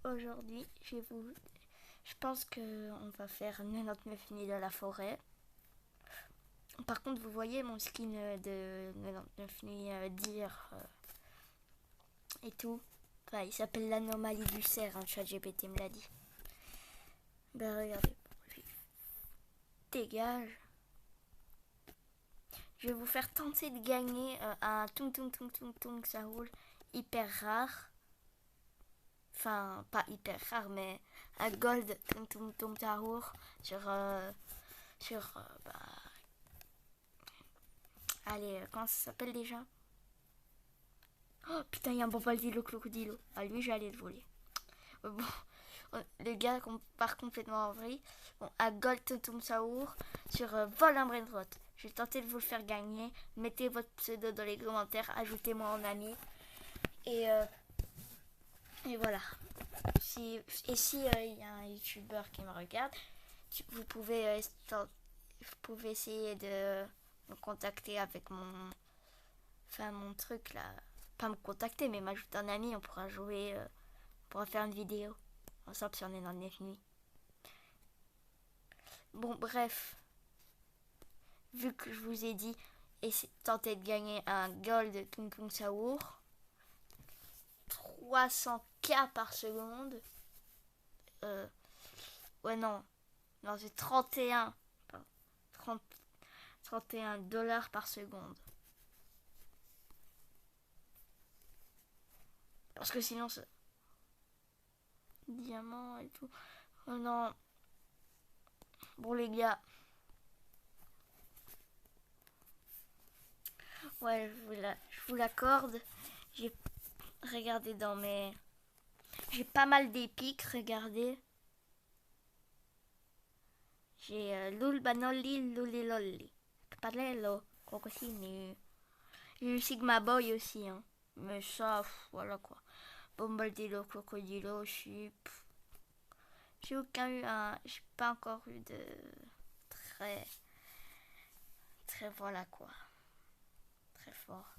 aujourd'hui, je pense qu'on va faire 99 nuits de la forêt. Par contre, vous voyez mon skin de 99 nuits d'hier et tout. Enfin, il s'appelle l'anomalie du cerf, hein, ChatGPT me l'a dit. Ben regardez, dégage. Je vais vous faire tenter de gagner un tung tung tung tung tung ça roule hyper rare. Enfin, pas hyper rare, mais un gold tung tung tung ça roule sur allez, comment ça s'appelle déjà? Oh putain, il y a un bombardilo crocodilo. À lui, j'allais le voler. Bon, les gars part complètement en vrille. Bon, à Gold Tum Saour sur Vol un Brainrot. Je vais tenter de vous le faire gagner. Mettez votre pseudo dans les commentaires. Ajoutez-moi en ami. Et, euh, et voilà. Si il y a un youtubeur qui me regarde, vous pouvez essayer de me contacter avec mon truc là. Pas me contacter, mais m'ajouter un ami. On pourra jouer. On pourra faire une vidéo. Ensemble si on est dans les nuits. Bon, bref. Vu que je vous ai dit, tentez de gagner un gold de Kung Kung Saour. 300k par seconde. Ouais, non. Non, c'est 31. 30, 31 dollars par seconde. Parce que sinon, c'est. Diamant et tout. Oh non. Bon, les gars. Ouais, je vous l'accorde. J'ai regardé dans mes. J'ai pas mal d'épiques, regardez. J'ai Lul Banoli Lulilolli. Palello, Cocosini. J'ai eu Sigma Boy aussi, hein. Mais ça, voilà quoi. Bombardilo, Crocodilo, j'ai aucun eu un. J'ai pas encore eu de. Très. Très voilà quoi. Très fort.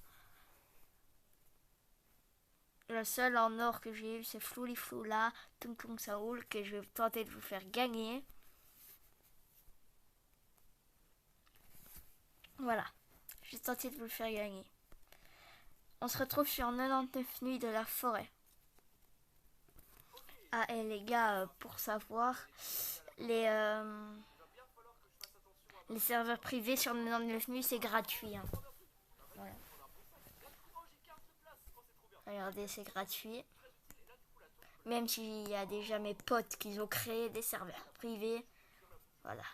Le seul en or que j'ai eu, c'est Flouli Floula, Tung Tung Saoul, que je vais tenter de vous faire gagner. Voilà. J'ai tenté de vous le faire gagner. On se retrouve sur 99 nuits de la forêt. Ah, et les gars, pour savoir, les, euh, les serveurs privés sur 99 nuits, c'est gratuit. Hein. Voilà. Regardez, c'est gratuit. Même s'il y a déjà mes potes qui ont créé des serveurs privés. Voilà.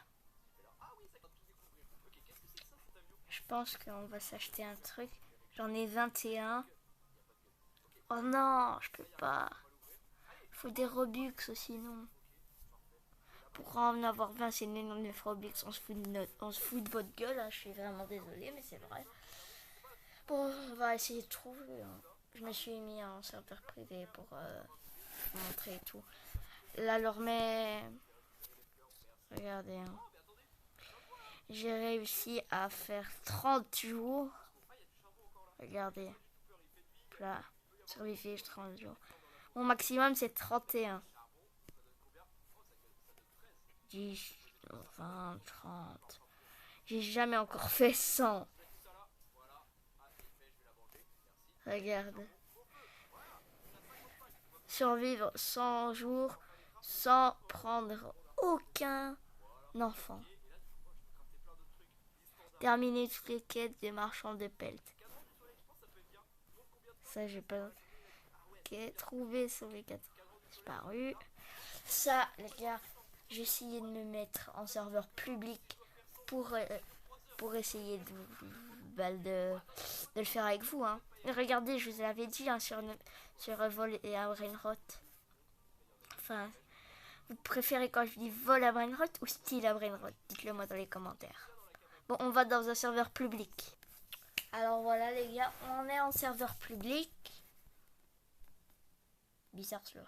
Je pense qu'on va s'acheter un truc. J'en ai 21. Oh non, je peux pas. Il faut des Robux sinon. Pour en avoir 20, c'est 99 Robux. On se fout de votre gueule. Hein. Je suis vraiment désolée, mais c'est vrai. Bon, on va essayer de trouver. Hein. Je me suis mis en serveur privé pour montrer et tout. Là, alors, mais. Regardez. Hein. J'ai réussi à faire 30 jours. Regardez. Là. Survivre 30 jours. Mon maximum, c'est 31. 10, 20, 30. J'ai jamais encore fait 100. Regarde. Survivre 100 jours sans prendre aucun enfant. Terminer toutes les quêtes des marchands de pelt. Ça, j'ai pas. Ok, trouver, sauver 4 disparu. Ça, les gars, j'ai essayé de me mettre en serveur public pour essayer de le faire avec vous. Hein. Regardez, je vous l'avais dit hein, sur Vol et à Brainrot. Enfin, vous préférez quand je dis Vol à Brainrot ou style à Brainrot? Dites-le moi dans les commentaires. Bon, on va dans un serveur public. Alors voilà les gars, on est en serveur public. Bizarre ce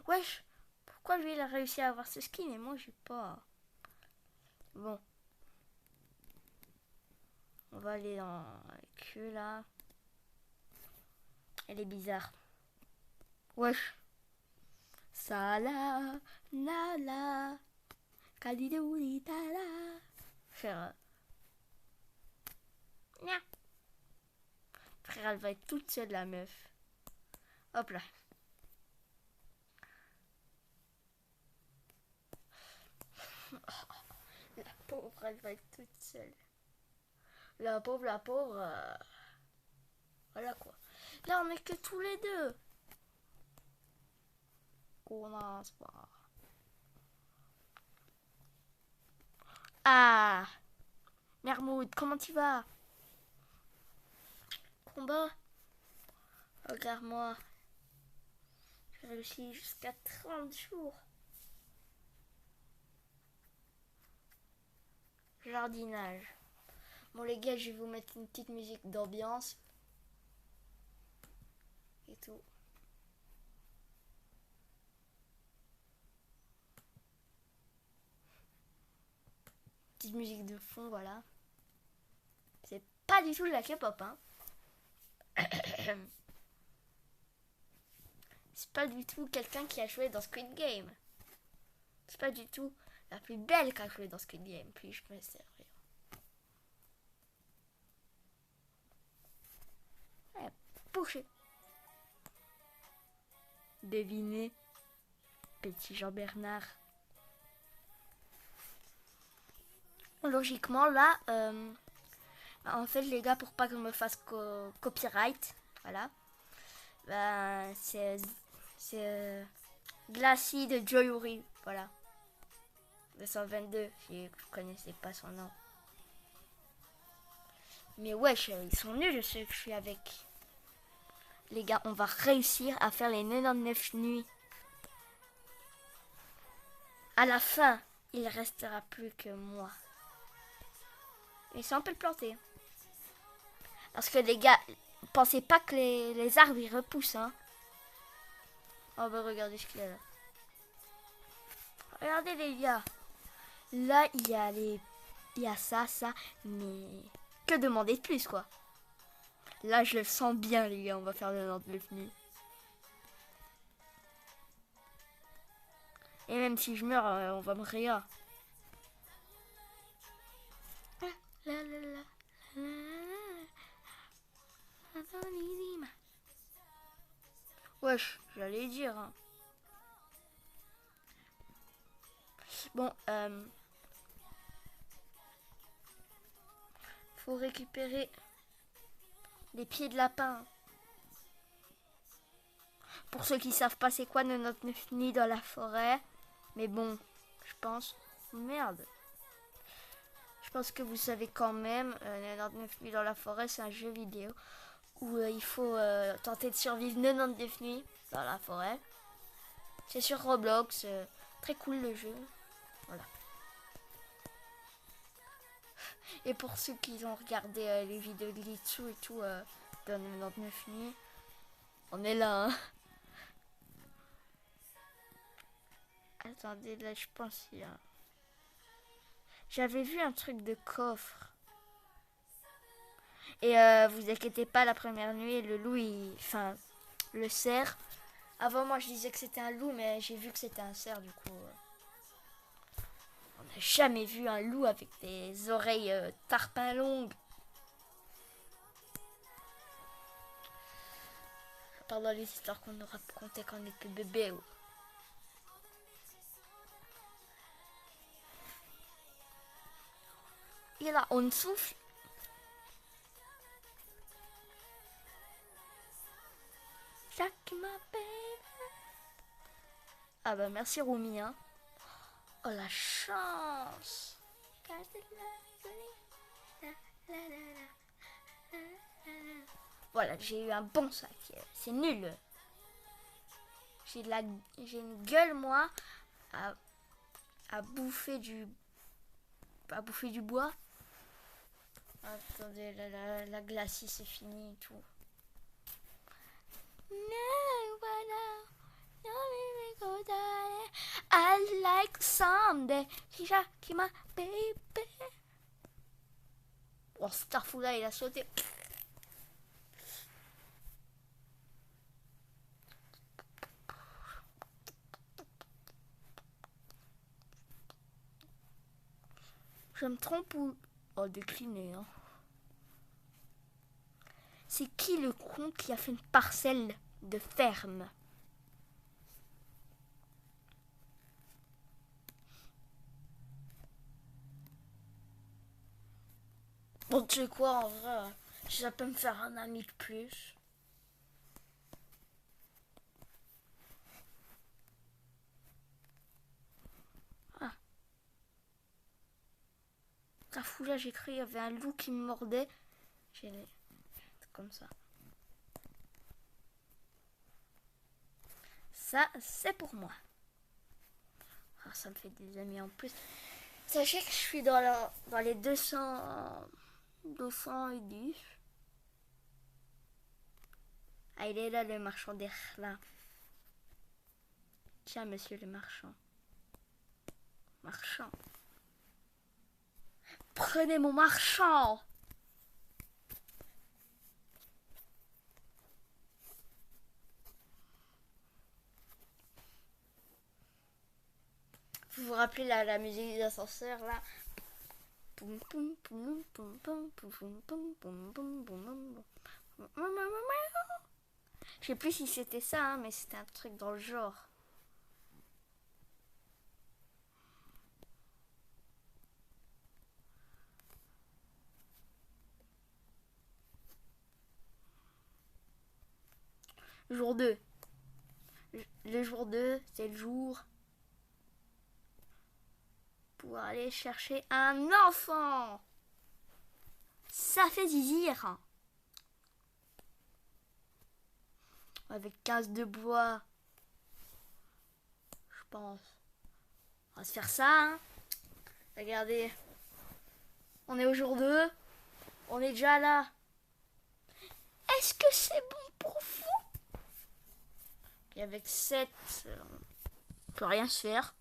wesh, pourquoi lui il a réussi à avoir ce skin et moi j'ai pas? Bon. On va aller dans la queue là. Elle est bizarre. Wesh. Sala, nala, kalidouli, tala. Frère, nya. Frère, elle va être toute seule, la meuf. Hop là. La pauvre, elle va être toute seule. La pauvre. Voilà quoi. Là, on est que tous les deux. Commence pas. Ah, Mermoud, comment tu vas? Combat? Regarde-moi. J'ai réussi jusqu'à 30 jours. Jardinage. Bon les gars, je vais vous mettre une petite musique d'ambiance. Et tout. Petite musique de fond, voilà. C'est pas du tout de la K-pop, hein. C'est pas du tout quelqu'un qui a joué dans Squid Game. C'est pas du tout la plus belle qui a joué dans Squid Game. Puis je me sers. Ouais, boucher. Devinez. Petit Jean-Bernard. Logiquement, là, en fait, les gars, pour pas que je me fasse copyright, voilà, ben, c'est Glacis de Joyuri, voilà. 222, si vous connaissez pas son nom. Mais wesh, ils sont nuls ceux que je suis avec. Les gars, on va réussir à faire les 99 nuits. À la fin, il restera plus que moi. Et ça, on peut le planter. Parce que les gars, pensez pas que les arbres ils repoussent, hein. Oh bah regardez ce qu'il y a là. Regardez les gars. Là, il y a ça, mais que demander de plus, quoi. Là, je le sens bien, les gars, on va faire le 99 nuits. Et même si je meurs, on va me rire. Wesh, j'allais dire. Hein. Bon, faut récupérer les pieds de lapin. Pour ceux qui savent pas c'est quoi 99 nuits dans la forêt. Mais bon, je pense... Merde. Je pense que vous savez quand même. 99 nuits dans la forêt, c'est un jeu vidéo où il faut tenter de survivre 99 nuits dans la forêt. C'est sur Roblox. Très cool le jeu. Voilà. Et pour ceux qui ont regardé les vidéos de Litsu et tout dans 99 nuits, on est là. Hein. Attendez, là je pense qu'il y a... J'avais vu un truc de coffre. Et vous inquiétez pas, la première nuit, le loup, enfin, le cerf. Avant, moi, je disais que c'était un loup, mais j'ai vu que c'était un cerf, du coup. On n'a jamais vu un loup avec des oreilles tarpin longues. Pendant les histoires qu'on nous racontait quand on était bébé. Et là, on souffle. Ah bah merci Roumi, hein. Oh la chance. Voilà, j'ai eu un bon sac. C'est nul. J'ai une gueule moi à bouffer du bois. Attendez, la glacis c'est fini et tout. I like someday. Kima baby. Oh, Starfou là, il a sauté. Je me trompe ou... Oh, décliné, hein. C'est qui le con qui a fait une parcelle de ferme? Bon, tu sais quoi, en vrai, ça peut me faire un ami de plus. Ah. La foulée, j'ai cru, il y avait un loup qui me mordait. J'ai... comme ça. Ça, c'est pour moi. Ah, ça me fait des amis en plus. Sachez que je suis dans les 210. Ah, il est là, le marchand d'air, là. Tiens, monsieur le marchand. Marchand. Prenez mon marchand. Vous vous rappelez la musique des ascenseurs, là? Je sais plus si c'était ça, hein, mais c'était un truc dans le genre. Jour 2. Le jour 2, c'est le jour pour aller chercher un enfant. Ça fait zizir. Hein. Avec 15 de bois. Je pense. On va se faire ça. Hein. Regardez. On est au jour 2. On est déjà là. Est-ce que c'est bon pour vous? Et avec 7, on peut rien se faire.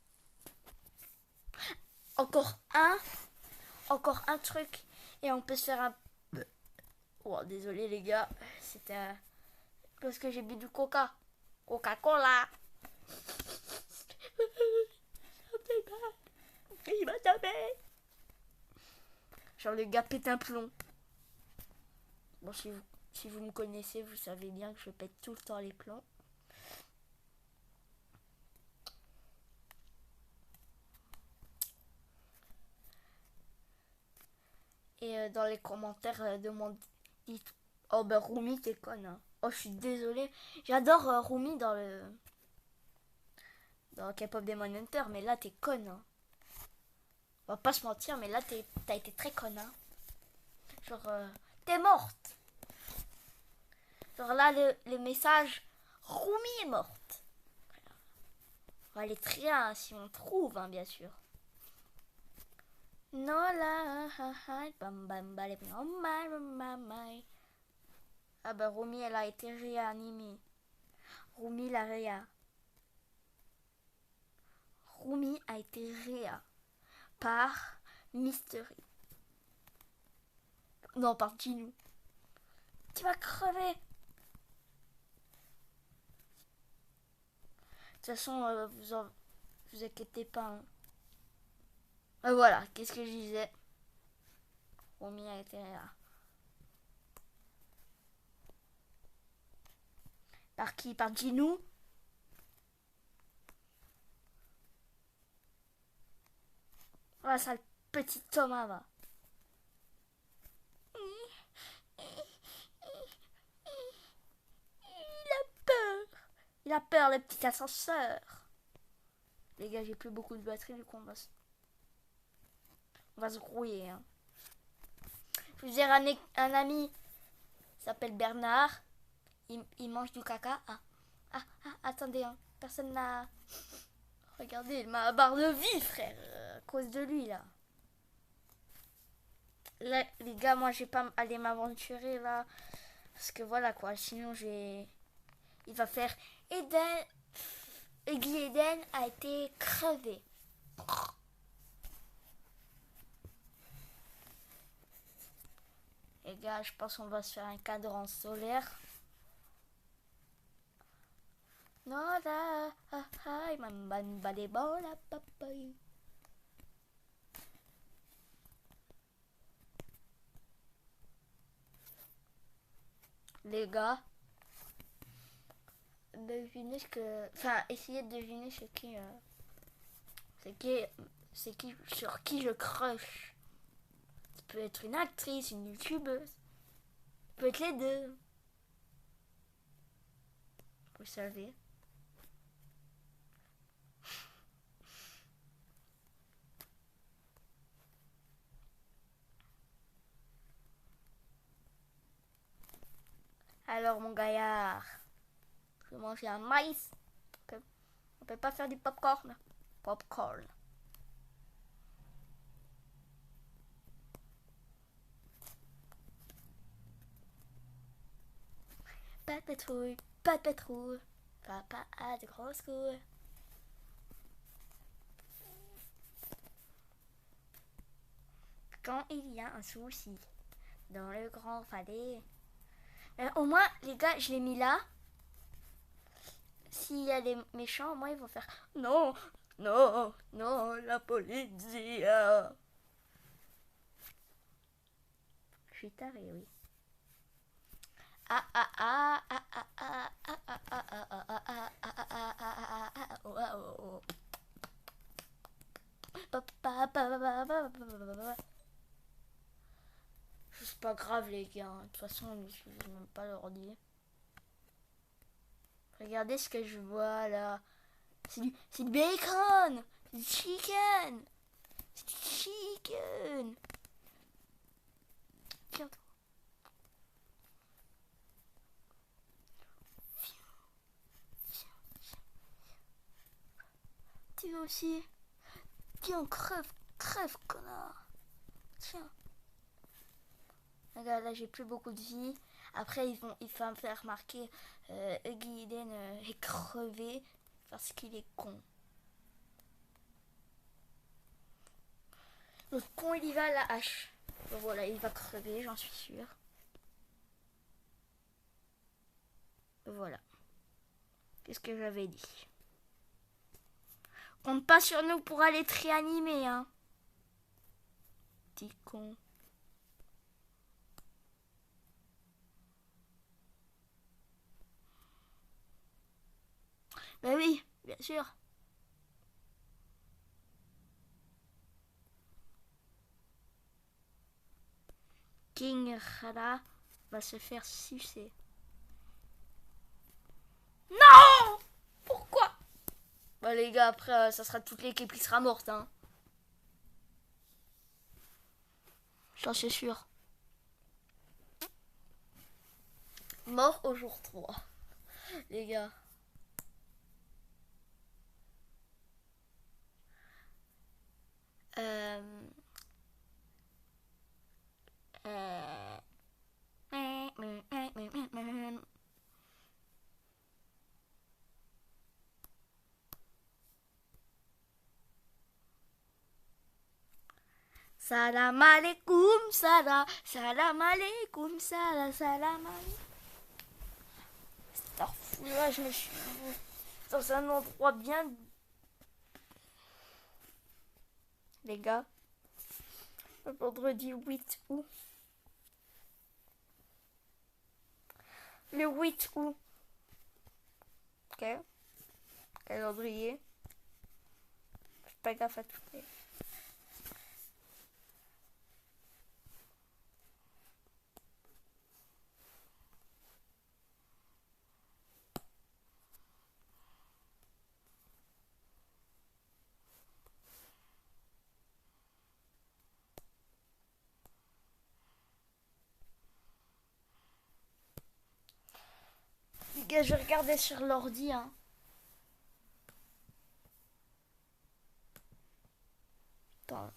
Encore un truc. Et on peut se faire un... Oh, désolé les gars. C'était parce que j'ai bu du coca. Coca-Cola. Il m'a tapé. Genre le gars pète un plomb. Bon, si vous me connaissez, vous savez bien que je pète tout le temps les plombs. Et dans les commentaires, dites oh ben Rumi t'es conne. Hein. Oh je suis désolée. J'adore Rumi dans K-pop Demon Hunter, mais là t'es conne. Hein. On va pas se mentir, mais là t'as été très conne. Hein. Genre t'es morte. Genre là le message Rumi est morte. On va aller trier hein, si on trouve, hein, bien sûr. No la bam bam bam bam. Ah bah Rumi elle a été réanimée. Rumi la réa. Rumi a été réa par Mystery. Non, par Ginu. Tu vas crever. De toute façon, vous inquiétez pas. Hein. Voilà, qu'est-ce que je disais? Rumi a été réa. Par qui? Par Ginu? Voilà, ça le petit Thomas va. Il a peur, le petit ascenseur. Les gars, j'ai plus beaucoup de batterie, du coup, on va se grouiller. Hein. Je vous dire, un ami s'appelle Bernard. Il mange du caca. Attendez, hein. Personne n'a... Regardez, il m'a barre de vie, frère. À cause de lui, là. Là, les gars, moi, je vais pas aller m'aventurer, là. Parce que voilà, quoi. Sinon, il va faire... Eden a été crevé. Les gars, je pense qu'on va se faire un cadran solaire. Non, là, Les gars, devinez ce que... Enfin, essayez de deviner ce qui... c'est qui... Sur qui je crush. Ça peut être une actrice, une youtubeuse. Ça peut être les deux. Vous savez. Alors, mon gaillard, je vais manger un maïs. On peut pas faire du popcorn. Popcorn. Pas de pétrole, pas de pétrole. Papa a de grosses couilles. Quand il y a un souci dans le grand palais. Au moins, les gars, je l'ai mis là. S'il y a des méchants, au moins ils vont faire non, non, non, la police. Je suis taré, oui. Ah ah ah ah ah ah ah ah ah ah ah ah ah ah ah ah c'est pas grave les gars, de toute façon on n'utilise même pas l'ordi. Regardez ce que je vois là. C'est du bacon. C'est du chicken. C'est du chicken. Viens. Tu veux aussi? Tiens, crève, crève, connard. Tiens. Regarde, là j'ai plus beaucoup de vie. Après ils vont me faire remarquer Huggy Eden est crevé parce qu'il est con. Le con il y va à la hache. Donc voilà, il va crever, j'en suis sûre. Voilà. Qu'est-ce que j'avais dit? Compte pas sur nous pour aller te réanimer, hein. Petit con. Ben oui, bien sûr. King Rara va se faire sucer. Non! Pourquoi? Bah les gars, après, ça sera toute l'équipe qui sera morte, hein. J'en suis sûr. Mort au jour 3. Les gars. Salam alaikum, salam, salam alaikum, salam, salam alaikum. Là, je me suis dans un endroit bien. Les gars, le vendredi 8 août. Le 8 août. Ok. Calendrier. Je fais pas gaffe à tout. Les gars, je regardais sur l'ordi, hein. Attends.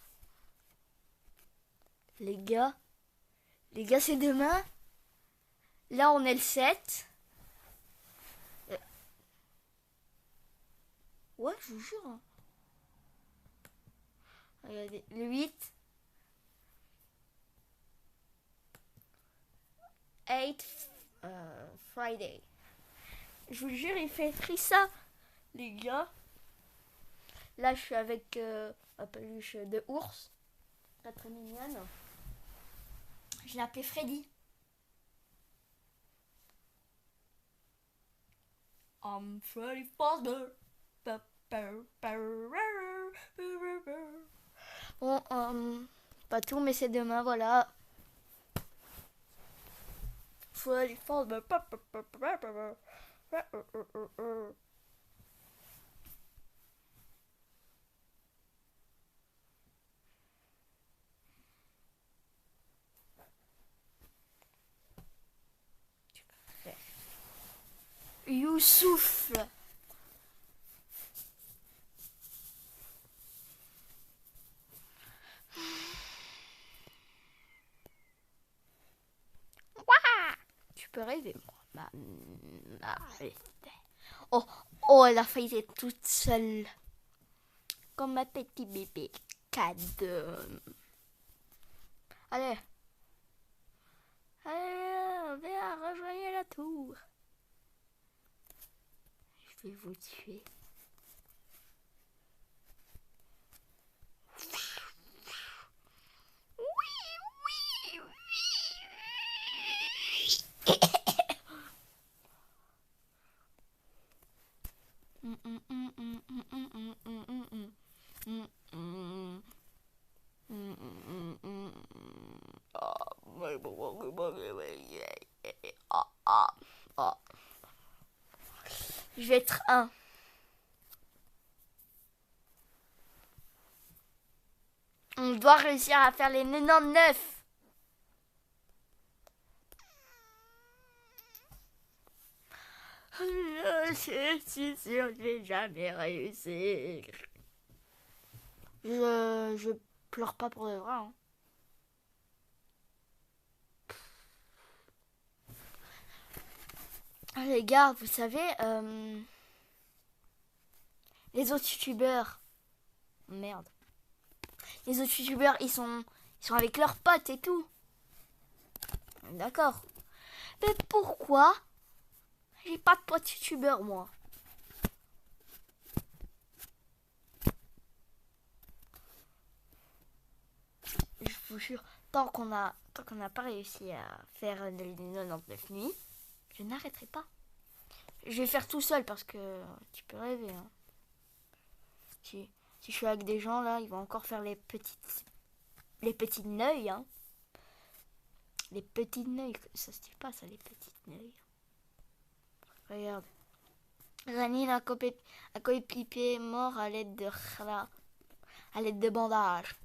Les gars, c'est demain. Là, on est le 7. Ouais, je vous jure. Hein. Regardez, le 8. 8 Friday. Je vous jure, il fait écrit ça, les gars. Là, je suis avec ma peluche de ours. Pas très mignonne. Je l'ai appelé Freddy. I'm Freddy Fazbear. Bon, pas tout, mais c'est demain, voilà. Freddy Fazbear. Youssouf. Tu peux rêver, moi. Oh, oh, elle a failli être toute seule. Comme ma petit bébé cadeau. Allez. Allez, viens, rejoignez la tour. Je vais vous tuer. Je vais être un. On doit réussir à faire les 99. Je suis sûre que je vais jamais réussir. Je pleure pas pour de vrai. Hein. Ah, les gars, vous savez, les autres youtubeurs, merde, les autres youtubeurs, ils sont avec leurs potes et tout. D'accord. Mais pourquoi j'ai pas de potes youtubeurs, moi? Je vous jure, tant qu'on n'a pas réussi à faire les 99 nuits, je n'arrêterai pas. Je vais faire tout seul parce que tu peux rêver. Hein. Si je suis avec des gens là, ils vont encore faire les petites neuilles. Hein. Les petites neuilles, ça se dit pas ça, les petites neuilles. Regarde. Rani a coéquipier mort à l'aide de bandage.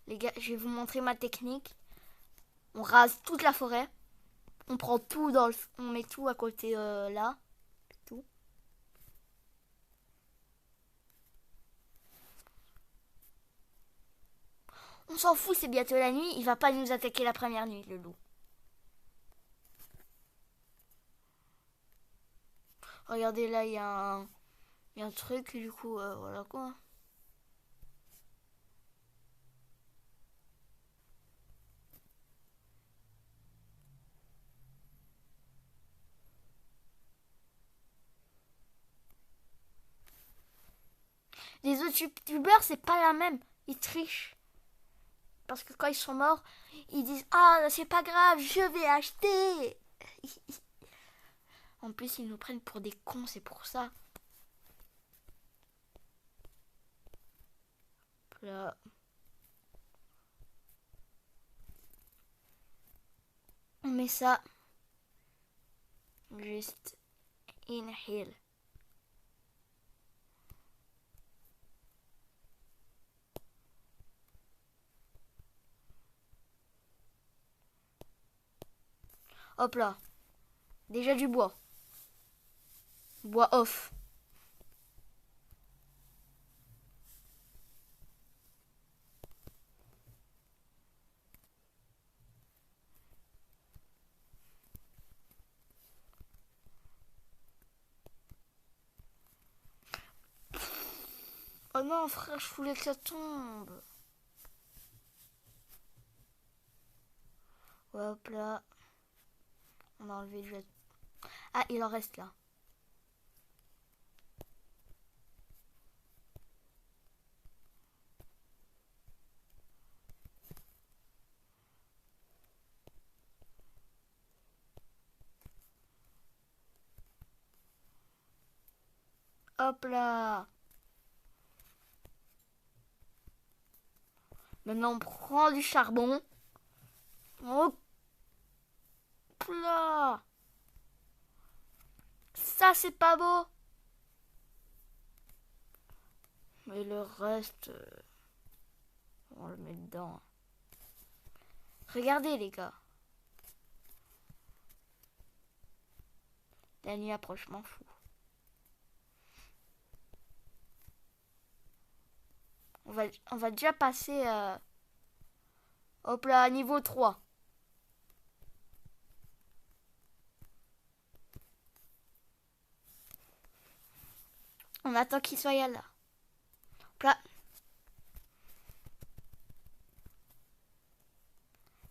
Les gars, je vais vous montrer ma technique. On rase toute la forêt. On prend tout on met tout à côté là. Tout. On s'en fout, c'est bientôt la nuit. Il va pas nous attaquer la première nuit, le loup. Regardez là, il y a un truc, du coup, voilà quoi. Les autres youtubeurs, c'est pas la même. Ils trichent. Parce que quand ils sont morts, ils disent ah, c'est pas grave, je vais acheter. En plus, ils nous prennent pour des cons, c'est pour ça. Là. On met ça juste in hill. Hop là. Déjà du bois. Bois off. Oh non, frère, je voulais que ça tombe. Ouais, hop là. On a enlevé le jet. Ah, il en reste là. Hop là. Maintenant, on prend du charbon. Hop là. Ça, c'est pas beau. Mais le reste, on le met dedans. Regardez, les gars. La nuit approche, je m'en fous. On va déjà passer hop là, niveau 3. On attend qu'il soit là. Hop là.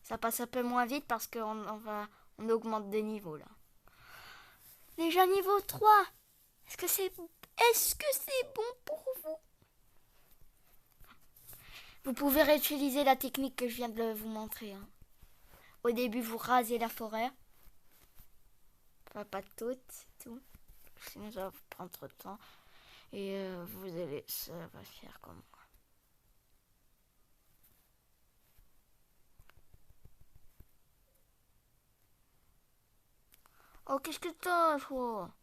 Ça passe un peu moins vite parce qu'on augmente de niveau là. Déjà niveau 3. Est-ce que c'est bon pour vous? Vous pouvez réutiliser la technique que je viens de vous montrer. Hein. Au début, vous rasez la forêt. Enfin, pas toute, c'est tout. Sinon, ça va vous prendre trop de temps. Et ça va faire comme moi. Oh, qu'est-ce que t'as, toi?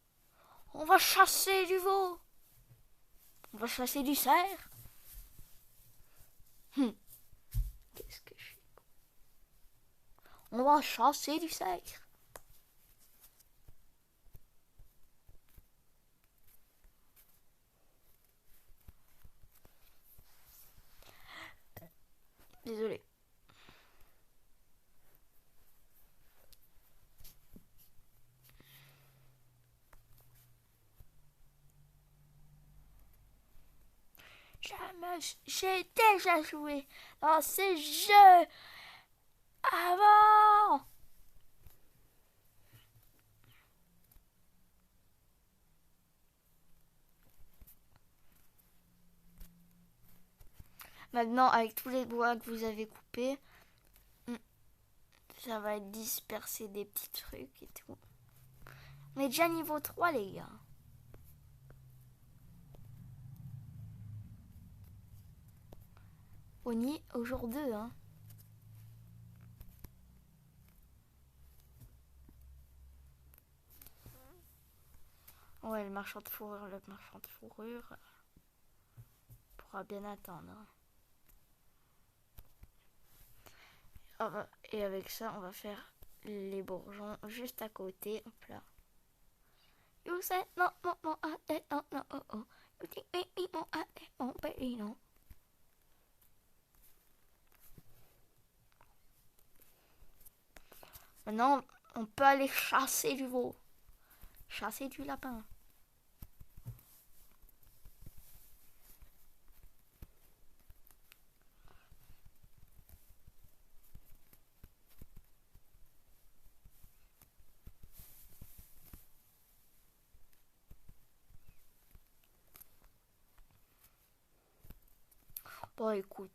On va chasser du veau. On va chasser du cerf. Qu'est-ce que je suis? On va chasser du cerf. Désolé. J'ai déjà joué dans ces jeux avant. Maintenant, avec tous les bois que vous avez coupés, ça va être dispersé des petits trucs et tout. On est déjà niveau 3, les gars. On y est au jour 2, hein. Ouais, le marchand de fourrure pourra bien attendre. Et avec ça, on va faire les bourgeons juste à côté. Hop là. You said no, no, no, no, no, oh. You think me, no, no, baby, no. Maintenant, on peut aller chasser du veau. Chasser du lapin. Bon, écoute,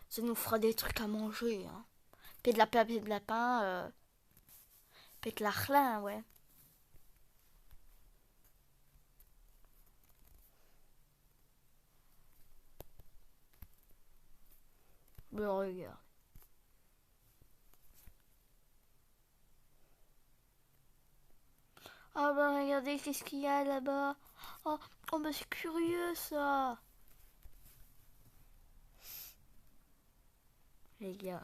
ça nous fera des trucs à manger. Hein. Puis de lapin, puis de l'arlin, ouais. Ben, regarde. Ah bah regardez qu'est-ce qu'il y a là-bas. Oh, oh bah c'est curieux ça. Les gars.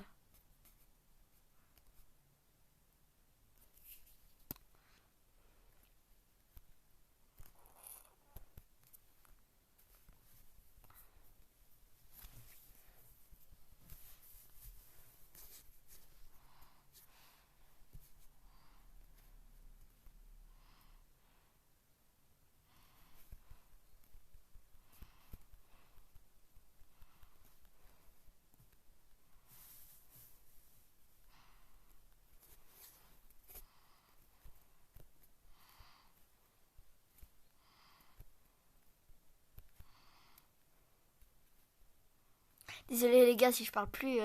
Désolé les gars si je parle plus.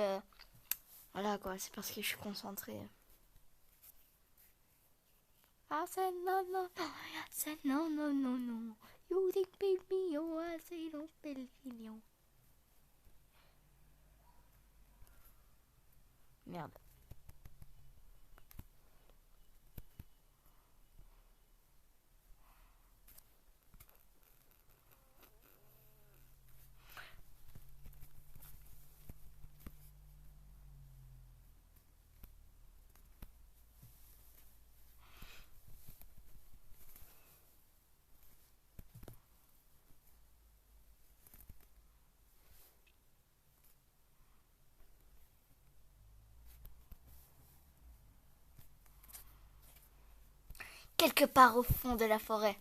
Voilà quoi, c'est parce que je suis concentrée. Ah c'est non non non, c'est non non non non. You think baby million, I say don't spell million. Merde. Quelque part au fond de la forêt.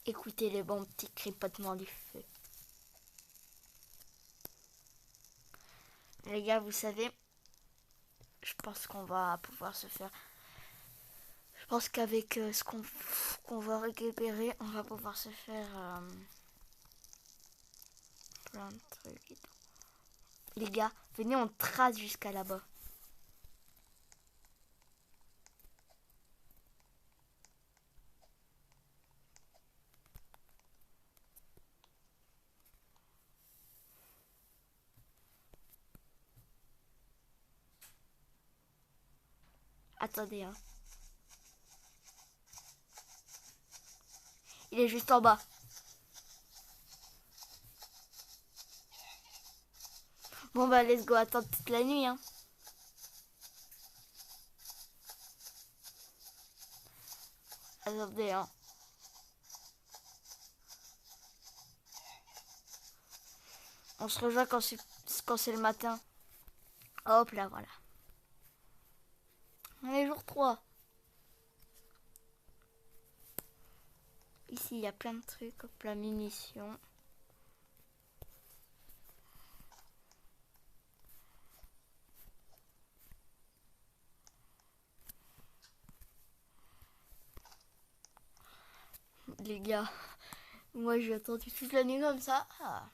Écoutez les bons petits cripotements du feu. Les gars, vous savez, je pense qu'on va pouvoir se faire... Je pense qu'avec ce qu'on va récupérer, on va pouvoir se faire plein de trucs et tout. Les gars, venez, on trace jusqu'à là-bas. Attendez, hein. Il est juste en bas. Bon bah let's go attendre toute la nuit, hein. Attendez, hein. On se rejoint quand c'est le matin. Hop là, voilà. On est jour 3. Ici, il y a plein de trucs, plein de munitions. Les gars, moi j'ai attendu toute la nuit comme ça. Ah,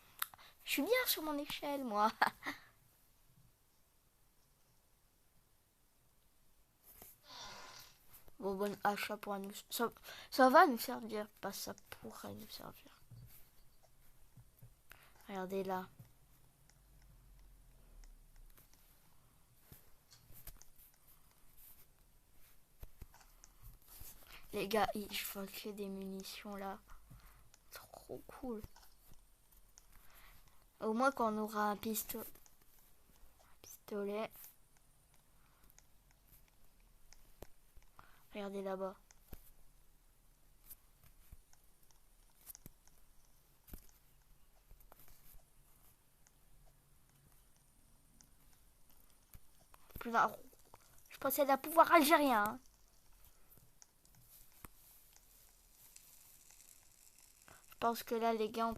je suis bien sur mon échelle, moi. Bon, bon achat pour nous. Ça va nous servir, pas ça pourrait nous servir. Regardez là. Les gars, je vois que des munitions là. Trop cool. Au moins quand on aura un pistolet. Regardez là-bas. Je possède un pouvoir algérien. Hein. Je pense que là, les gars, on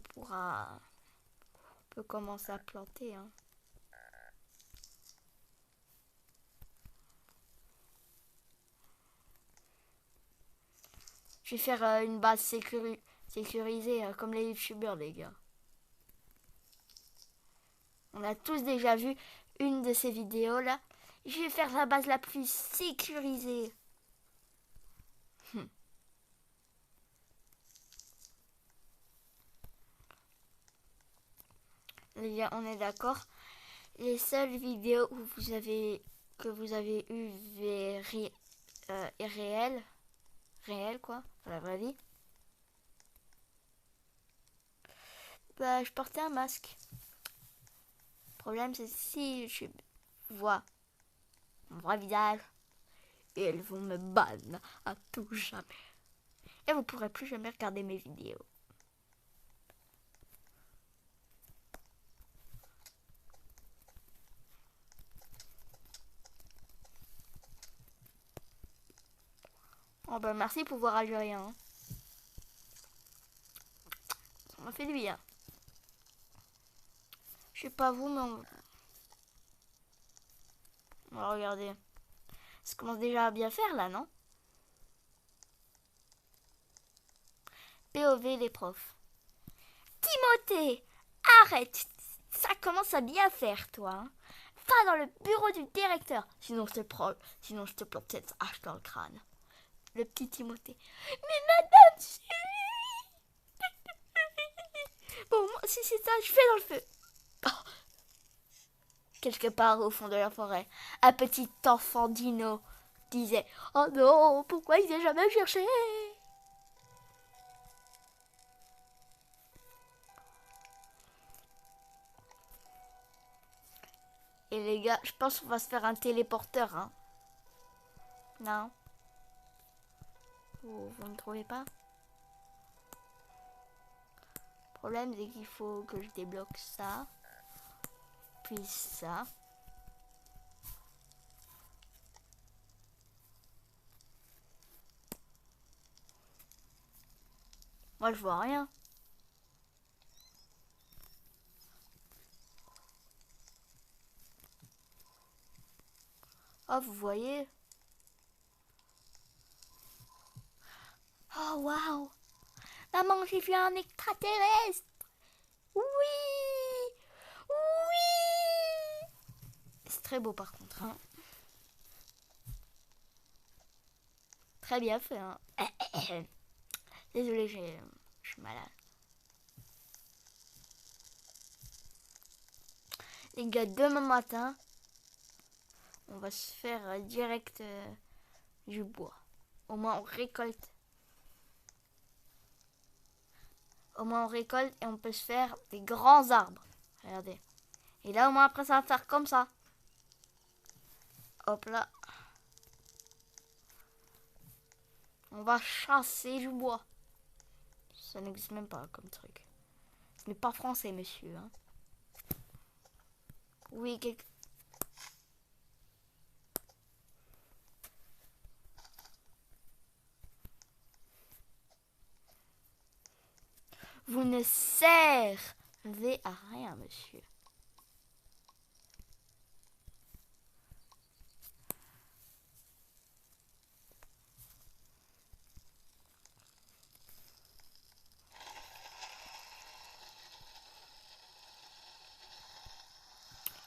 peut commencer à planter. Hein. Je vais faire une base sécurisée comme les youtubeurs, les gars. On a tous déjà vu une de ces vidéos là. Je vais faire la base la plus sécurisée. Les gars, on est d'accord. Les seules vidéos où que vous avez eu est réel quoi, dans la vraie vie. Bah, je portais un masque. Le problème, c'est si YouTube voit mon vrai visage, et elles vont me ban à tout jamais. Et vous pourrez plus jamais regarder mes vidéos. Oh bah merci pouvoir algérien. Hein. Ça m'a fait du bien. Je sais pas vous, mais on va regarder. Ça commence déjà à bien faire là, non? POV les profs. Timothée, arrête. Ça commence à bien faire, toi. Hein. Va dans le bureau du directeur. Sinon je te plante cette hache dans le crâne. Le petit Timothée. Mais madame, bon, moi, si c'est ça, je fais dans le feu. Oh. Quelque part au fond de la forêt, un petit enfant dino disait: oh non, pourquoi il vient jamais me chercher? Et les gars, je pense qu'on va se faire un téléporteur, hein. Non? Vous ne trouvez pas? Le problème, c'est qu'il faut que je débloque ça. Puis ça. Moi, je vois rien. Oh, vous voyez? Oh, waouh! Maman, j'ai vu un extraterrestre! Oui! Oui! C'est très beau par contre, hein. Très bien fait, hein. Désolée, je suis malade. Les gars, demain matin, on va se faire direct du bois. Au moins on récolte. Au moins on récolte et on peut se faire des grands arbres. Regardez. Et là au moins après ça va faire comme ça. Hop là. On va chasser du bois. Ça n'existe même pas comme truc. Ce n'est pas français, monsieur. Hein. Oui, quelque... Vous ne servez à rien, monsieur.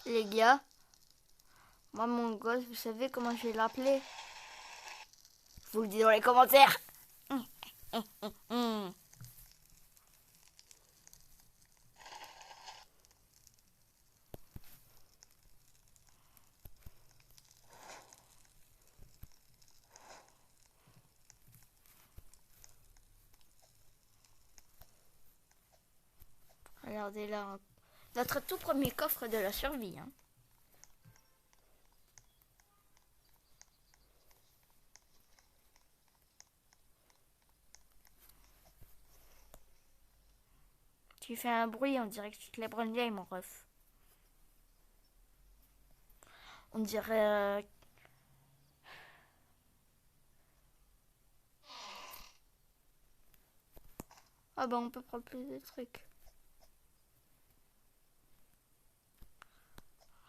Les gars, moi mon gosse, vous savez comment je vais l'appeler? Je vous le dis dans les commentaires. Regardez là, notre tout premier coffre de la survie. Hein. Tu fais un bruit, on dirait que tu te lèves une vieille, mon ref. On dirait... Ah bah on peut prendre plus de trucs.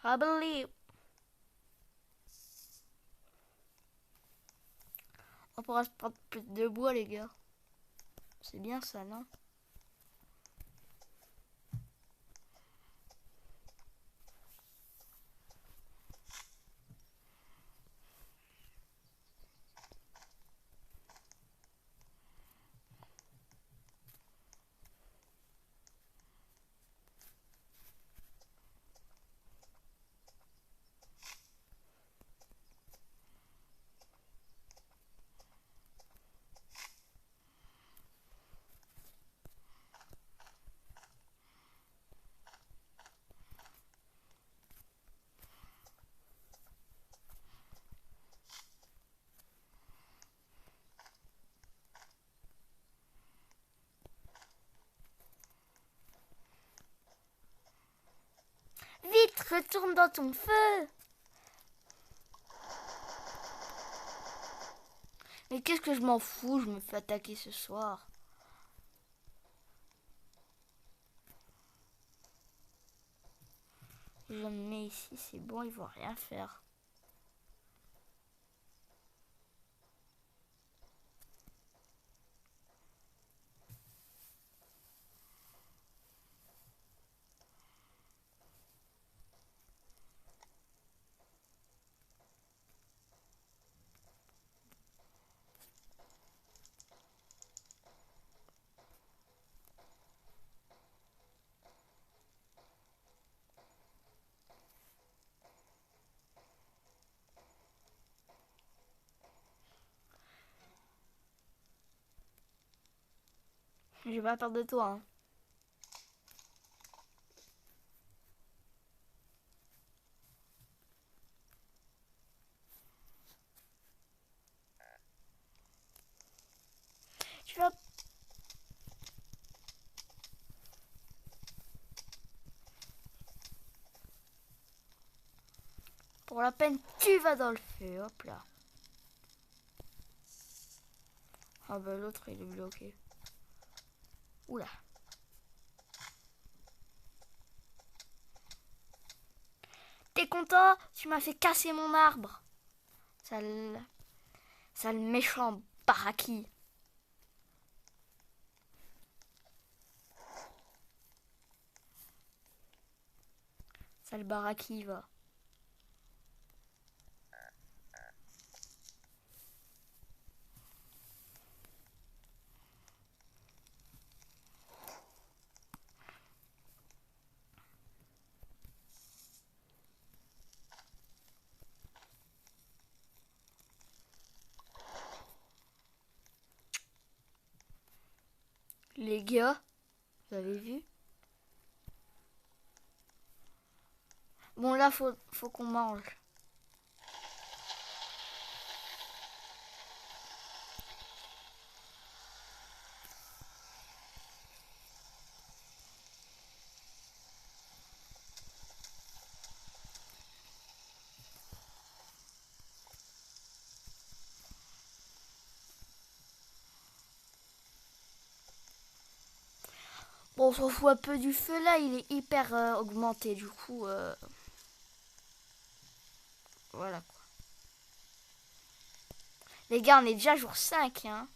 I believe. On pourra se prendre plus de bois, les gars. C'est bien ça, non? Vite, retourne dans ton feu. Mais qu'est-ce que je m'en fous, je me fais attaquer ce soir. Je me mets ici, c'est bon, ils vont rien faire. J'ai pas peur de toi, hein. Tu vas... Pour la peine, tu vas dans le feu. Hop là. Ah bah l'autre, il est bloqué. Oula. T'es content? Tu m'as fait casser mon arbre. Sale... Sale méchant baraki. Sale baraki, va. Les gars, vous avez vu? Bon là, faut qu'on mange. Bon, on s'en fout un peu du feu là, il est hyper augmenté du coup. Voilà quoi. Les gars, on est déjà jour 5, hein.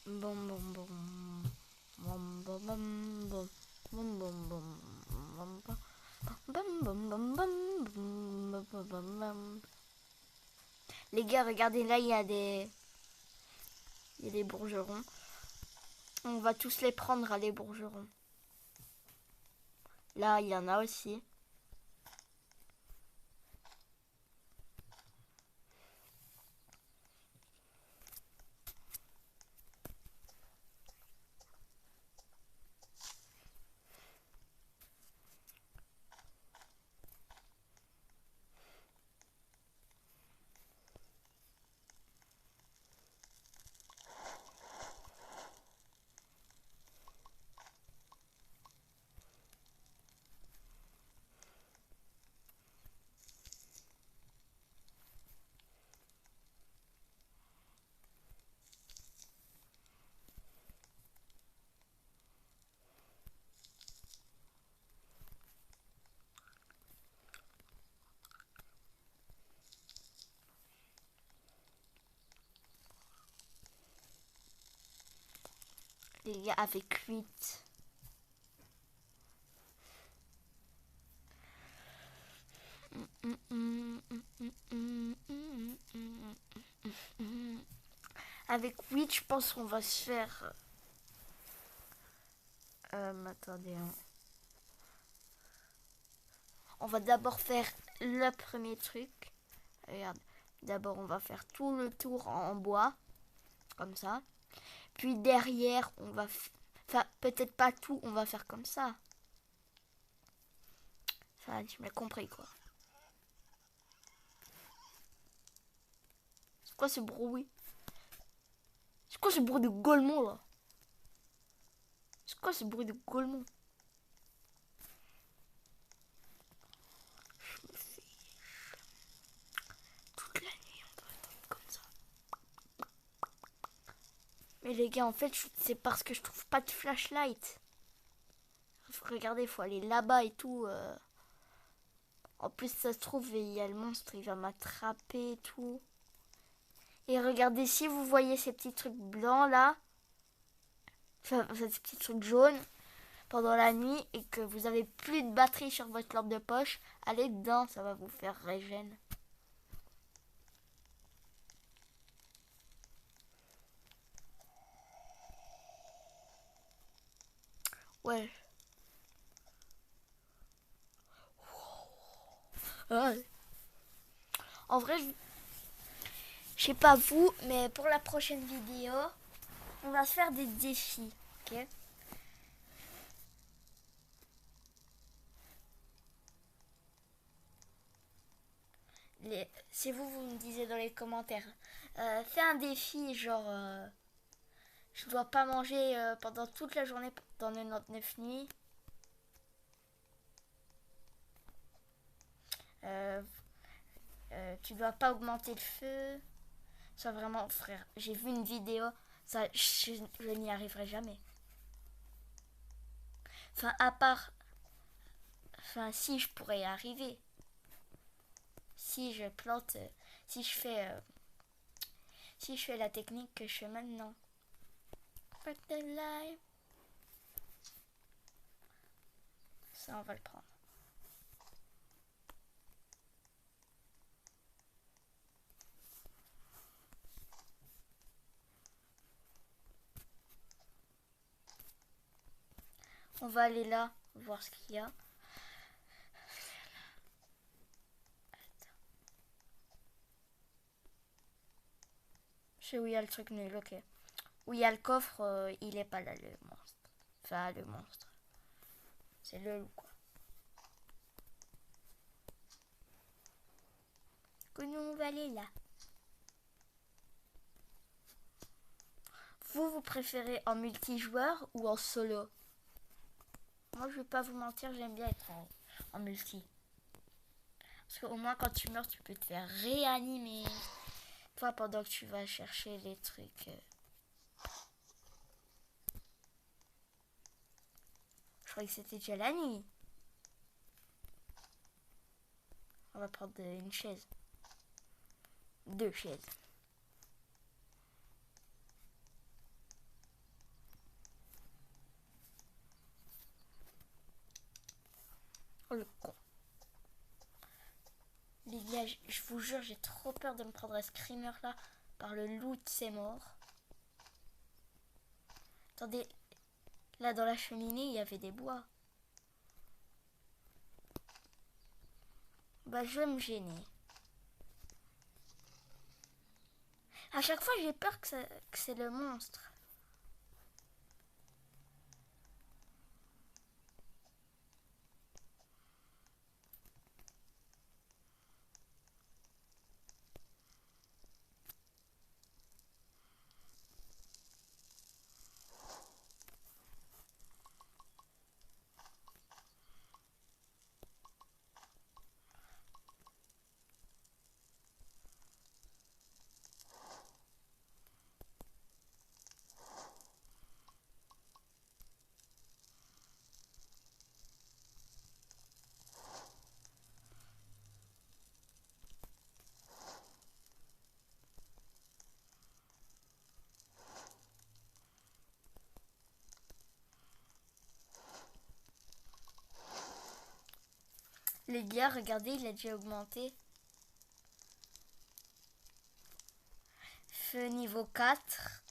Bon, bon, bon. Bon, bon, bon, bon. Bon, bon, bon. Bon, bon. Bam, bam, bam, bam, bam, bam, bam, bam. Les gars, regardez là, il y a des bourgerons. On va tous les prendre à les bourgerons. Là, il y en a aussi. Les gars, avec 8. Avec 8, je pense qu'on va se faire... attendez. Hein. On va d'abord faire le premier truc. Regarde. D'abord, on va faire tout le tour en bois. Comme ça. Puis derrière, on va... Enfin, peut-être pas tout, on va faire comme ça. Enfin, tu m'as compris, quoi. C'est quoi ce bruit? C'est quoi ce bruit de golemon, là? C'est quoi ce bruit de golemon? Je me fiche. Toute la nuit, on doit attendre comme ça. Mais les gars, en fait, c'est parce que je trouve pas de flashlight. Regardez, il faut aller là-bas et tout. En plus, ça se trouve, il y a le monstre, il va m'attraper et tout. Et regardez, si vous voyez ces petits trucs blancs là, enfin, ces petits trucs jaunes, pendant la nuit, et que vous avez plus de batterie sur votre lampe de poche, allez dedans, ça va vous faire régène. Ouais. Ouais. En vrai, je sais pas vous, mais pour la prochaine vidéo, on va se faire des défis, ok? Si vous me disiez dans les commentaires, fais un défi, genre, je dois pas manger pendant toute la journée dans 99 nuits. Euh, tu dois pas augmenter le feu. Ça vraiment, frère, j'ai vu une vidéo, ça, je n'y arriverai jamais. Enfin, à part, enfin, si je pourrais y arriver. Si je plante, si je fais, si je fais la technique que je fais maintenant. Ça, on va le prendre. On va aller là, voir ce qu'il y a. Je sais où il y a le truc nul, ok. Où il y a le coffre, il est pas là, le monstre. Enfin, le monstre. C'est le loup, quoi. Que nous, on va aller là. Vous préférez en multijoueur ou en solo? Moi, je vais pas vous mentir, j'aime bien être en multi. Parce qu'au moins, quand tu meurs, tu peux te faire réanimer. Toi, pendant que tu vas chercher les trucs. Je croyais que c'était déjà la nuit. On va prendre une chaise. 2 chaises. Oh le con. Les gars, je vous jure, j'ai trop peur de me prendre un screamer là par le loup de ses morts. Attendez, là dans la cheminée, il y avait des bois. Bah, je vais me gêner. À chaque fois, j'ai peur que c'est le monstre. Les gars, regardez, il a déjà augmenté. Feu niveau 4.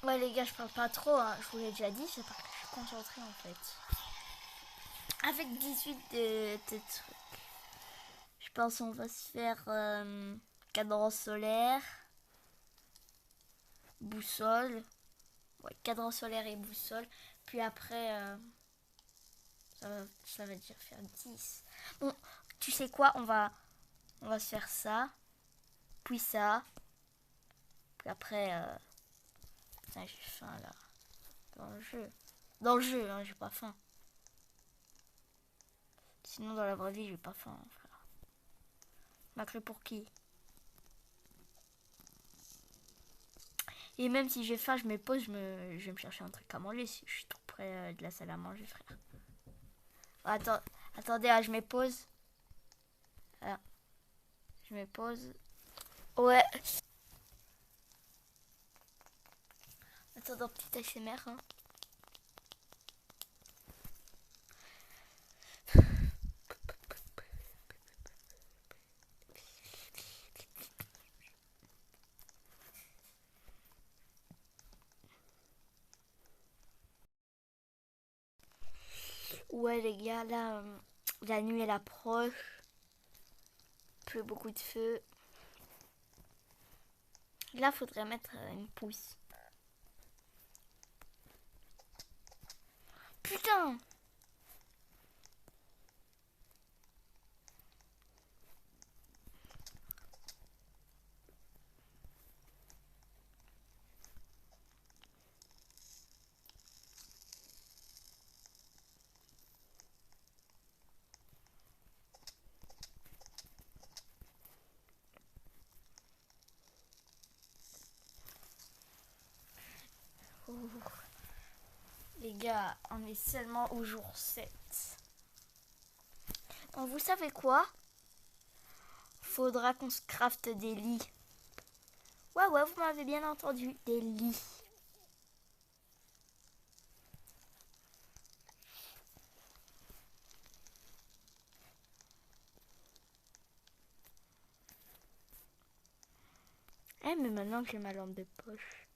Ouais les gars, je parle pas trop, hein. Je vous l'ai déjà dit, c'est parce que je suis concentrée en fait. Avec 18 de trucs. Je Je pense qu'on va se faire cadran solaire, boussole. Ouais, cadran solaire et boussole. Puis après, ça va dire faire 10. Bon, tu sais quoi, on va se faire ça. Puis ça. Puis après, putain, j'ai faim là. Dans le jeu. Dans le jeu, hein, j'ai pas faim. Sinon, dans la vraie vie, j'ai pas faim, frère. Macré pour qui? Et même si j'ai faim, je me pose, je vais me chercher un truc à manger. Si je suis tout près de la salle à manger, frère. Attends, attendez, je me pose. Ah, je me pose. Ouais. Attends, petit ASMR. Hein. Ouais, les gars, là, la nuit elle approche. Plus beaucoup de feu. Là, faudrait mettre une pousse. Putain! Oh. Les gars, on est seulement au jour 7. Donc, vous savez quoi? Faudra qu'on se crafte des lits. Ouais, ouais, vous m'avez bien entendu. Des lits. Eh, mais maintenant que j'ai ma lampe de poche.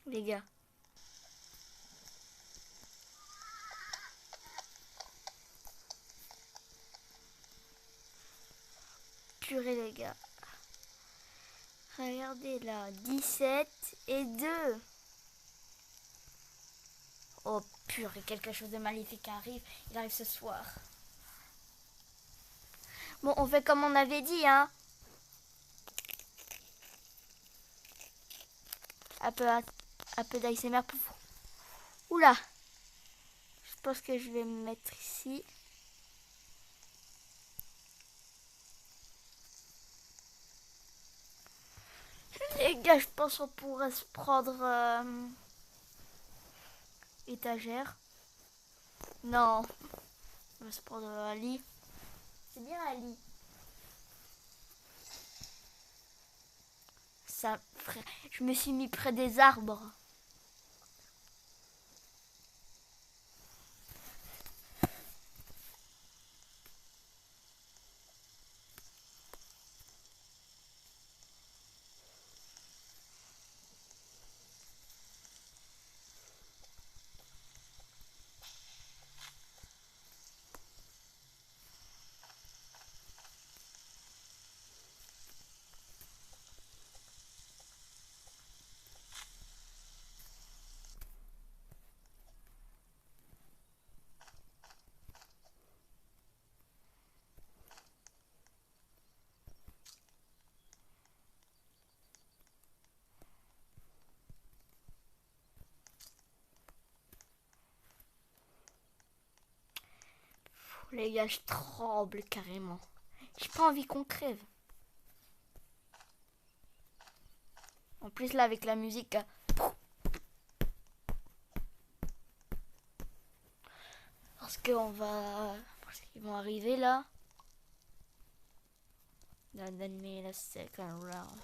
Les gars. Purée, les gars. Regardez là. 17 et 2. Oh purée, quelque chose de maléfique arrive. Il arrive ce soir. Bon, on fait comme on avait dit, hein. Un peu d'ASMR pour vous. Oula. Je pense que je vais me mettre ici. Les gars, je pense qu'on pourrait se prendre étagère. Non. On va se prendre un lit. C'est bien un lit. Ça, frère, je me suis mis près des arbres. Les gars, je tremble carrément. J'ai pas envie qu'on crève. En plus là avec la musique. Parce qu'ils vont arriver là. Donne-moi le second round.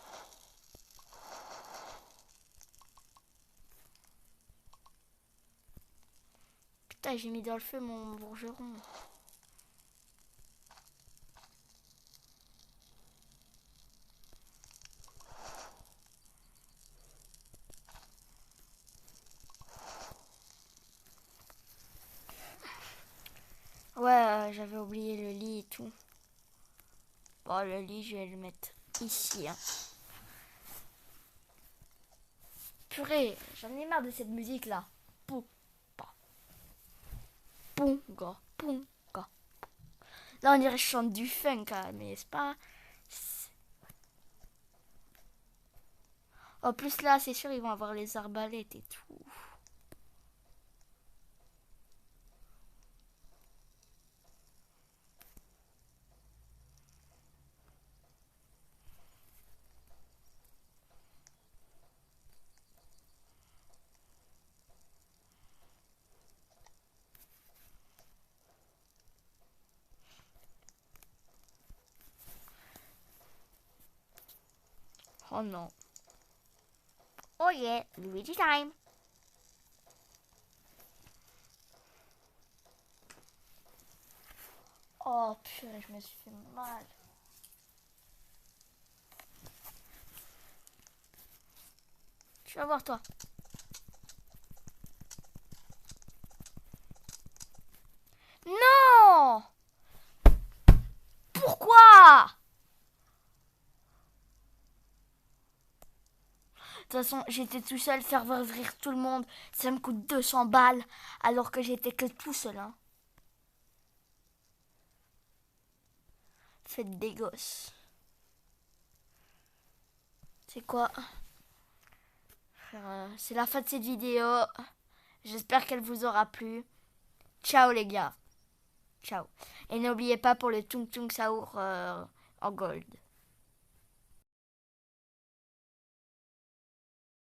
Putain, j'ai mis dans le feu mon bourgeron. Ouais, j'avais oublié le lit et tout. Bon, le lit, je vais le mettre ici. Hein. Purée, j'en ai marre de cette musique là. Punga, punga. Là, on dirait que je chante du funk, hein, mais c'est pas. En plus, là, c'est sûr, ils vont avoir les arbalètes et tout. Oh non. Oh yeah, Luigi time. Oh purée, je me suis fait mal. Tu vas voir toi. Non! Pourquoi? De toute façon, j'étais tout seul, faire ouvrir tout le monde, ça me coûte 200 balles, alors que j'étais que tout seul. Hein. Faites des gosses. C'est quoi? C'est la fin de cette vidéo. J'espère qu'elle vous aura plu. Ciao les gars. Ciao. Et n'oubliez pas pour le Tung Tung Saour en gold.